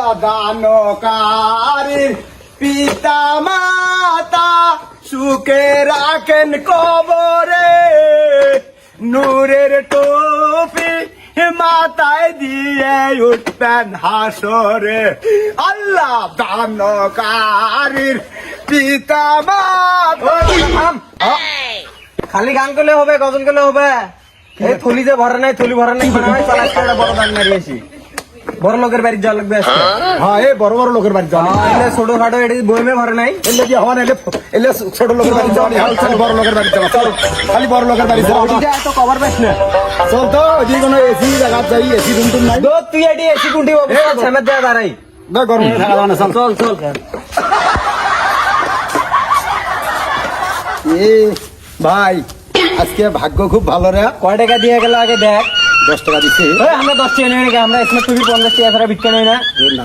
আল্লাহ দানকারীর পিতা মাতা সুখে রাখেন কবরে, নূরের টুপি মাথায় দিয়ে উঠবেন হাসরে। আল্লাহ দানকারীর পিতা মাতা। খালি গান করলে হবে, গজল করলে হবে? এই থলি যে ভরে নাই, থলি ভরে নাই, মানে হয় চালা একটা বড় গান মারিয়েছি। বড় লোকের বাড়ি যাওয়া লাগবে আজকে। হ্যাঁ, এই বড় বড় লোকের বাড়ি যাওয়া এলে ছোট খাটো এটি বইমে ভরে নাই। এলে কি হওয়া এলে ছোট লোকের বাড়ি যাওয়া খালি বড় লোকের বাড়ি যাওয়া। চল খালি বড় লোকের বাড়ি যাওয়া। এত কভার পাইস না। চল তো যে কোনো এসি জায়গা যাই, এসি রুম টুম নাই। তুই এটি এসি কুন্টি সামনে দেওয়া দাঁড়াই গরমে থাকা যাবে না। চল চল চল। এ ভাই, আজকে ভাগ্য খুব ভালো রে। কয় টাকা দিয়ে গেল আগে দেখ। 10 টাকা দিচ্ছে। আমরা 10 টাকা নিয়ে আমরা স্মার্ট টিভি 50 টাকা ছাড়া বিক্রি নেই না। না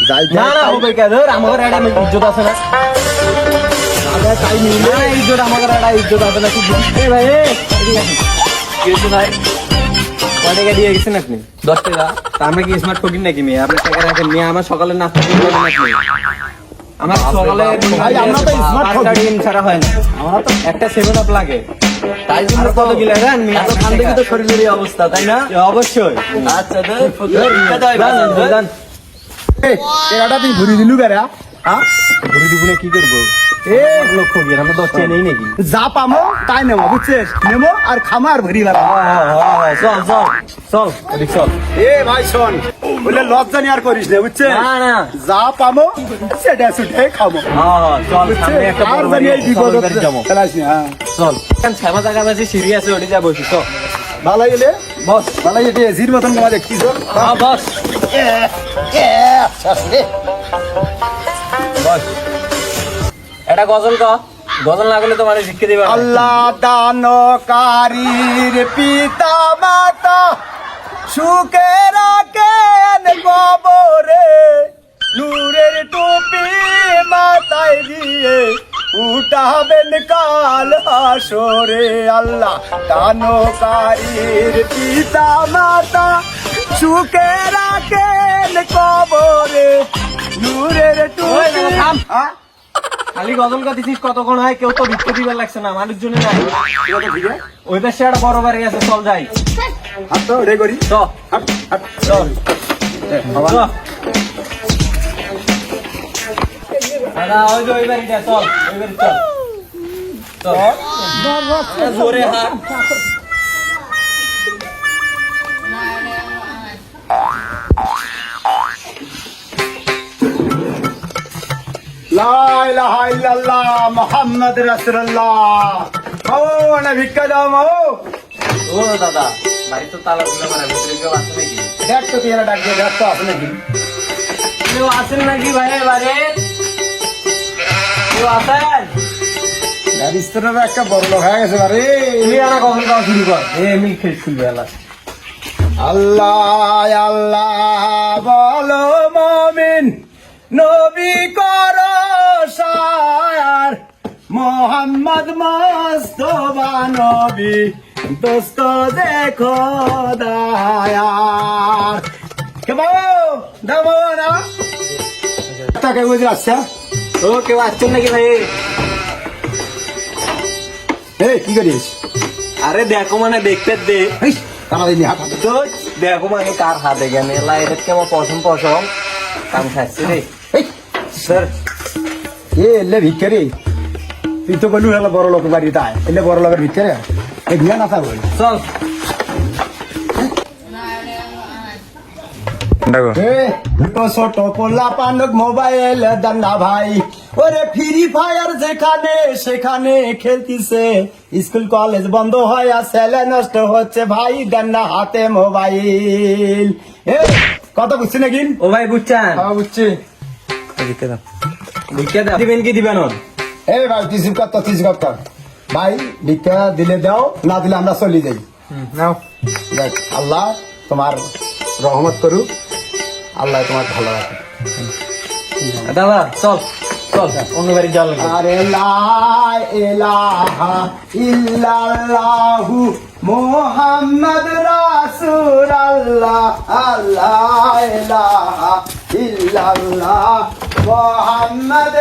যাই না না হবে কে ধর, আমাদের একটা ইজ্জত আছে না। তাই নিলে না ইজ্জত, আমাদের একটা ইজ্জত আছে না। এই ভাই কিছু নাই। কয় টাকা দিয়ে গেছেন আপনি? 10 টাকা। তা আমরা কি স্মার্ট ফকির নাকি মেয়ে? আপনার টাকা রাখেন মেয়ে। আমার সকালে নাস্তা দিয়ে বলেন আপনি। আমার সকালে ভাই, আমরা তো স্মার্ট ফকির। ডিম ছাড়া হয় না। আমার তো একটা 7 আপ লাগে। তাই জন্য কত কি লাগেন? এত খান থেকে তো শরীরের এই অবস্থা, তাই না? অবশ্যই। আচ্ছা দান এরাটা তুই ঘুরি দিলু বেড়া। হ্যাঁ, ঘুরে দিবনে কি করবো? লক্ষ্য গিয়ে আমরা 10 টাকা নেই নাকি? যা পামো তাই নেবো, বুঝছিস? নেবো আর খামো আর ভরি বেড়া। চল চল চল চল। এ ভাই শোন, বলে লজ্জা নিয়ে আর করিস না, বুঝছিস? না না যা পামো সেটা ছুটে খামো, চল বুঝছিস? সামনে একটা আর বড় জানি বাড়ি এই বিপদ সবার বাড়ি যাবো। খেলাস না। হ্যাঁ, চল শ্যামা জায়গা আছে, সিঁড়ি আছে, ওটি যা বসি। চল ভালো গেলে বস। ভালো যেটি এসির মতন তোমার দেখছিস। বস বস। এটা গজল ক, গজল না করলে তোমার শিক্ষা দিবে। আল্লাহ দানকারীর পিতা মাতা সুখে রাখেন কবরে, নূরের টুপি মাথায় দিয়ে উঠাবেন কাল হাসরে। আল্লাহ দানকারীর পিতা মাতা সুখে রাখেন কবরে, নূরের টুপি। হ্যাঁ, খালি গজল গাইছিস, কতক্ষণ হয়? কেউ তো ভিক্ষা দিবার লাগছে না, মানুষজনে নাই। ওই পাশে একটা বড় বাড়ি আছে, চল যাই। হাত তো রে করি। চল হাট, হাট। চল চল। দাদা ওই যে ওই বাড়িটা, চল ওই বাড়ি চল চল। জোরে হাত। লা ইলাহা ইল্লাল্লাহ মুহাম্মদ রাসূলুল্লাহ। ও না ভিক্ষা দাও মা। ও দাদা, বাড়ি তো তালা দিলে মারা, ভিতরে কেউ আছে নাকি? দেখ তো তুই ডাক দিয়ে দেখ তো আছে নাকি। কেউ আছেন নাকি ভাই বাড়ি? কেউ আছেন? গাড়িস্তরের একটা বড় লোক হয়ে গেছে বারে। তুই আনা কখন খাওয়া শুরু কর। এমনি খেয়ে শুনবে এলা। আল্লাহ আল্লাহ বলো মুমিন, নবী করো সায়ার, মোহাম্মদ মুস্তাফা নবী দোস্ত দেখো দায়ার। কেমন দেবো না তাকে বুঝে আসছে। ও কেউ আসছেন নাকি ভাই? এই কি করিস? আরে দেখো মানে দেখতে দে। তারা দিলি হাত হাতে। তো দেখো মানে কার হাতে গেলে এলা, এটা কেমন পশম পশম কাম খাচ্ছে রে। এই স্যার এ এলে ভিক্ষারি, তুই তো বলু হলো বড় লোক বাড়ি, তাই এলে বড় লোকের ভিক্ষারি এই ভিয়া না থাকবে। চল ছোট পোলা পানক মোবাইল দেন না ভাই, ওরে ফ্রি ফায়ার যেখানে সেখানে খেলতিছে, স্কুল কলেজ বন্ধ হয় আর ছেলে নষ্ট হচ্ছে ভাই, দেন না হাতে মোবাইল। কথা বুঝছি নাকি? ও ভাই বুঝছেন? বুঝছি। ভিক্ষা দাও, ভিক্ষা দাও। দিবেন কি দিবেন? এ ভাই কিছু কত ভাই, ভিক্ষা দিলে দাও, না দিলে আমরা চলে যাই। নাও। দেখ, আল্লাহ তোমার রহমত করুক, আল্লাহ তোমার ভালো রাখে। দাদা চল চল অন্য বাড়ি যাওয়া লাগবে। আরে লা ইলাহা ইল্লাল্লাহু মুহাম্মাদ রাসূলুল্লাহ, আল্লাহ ইলাহা ইল্লাল্লাহ মুহাম্মাদ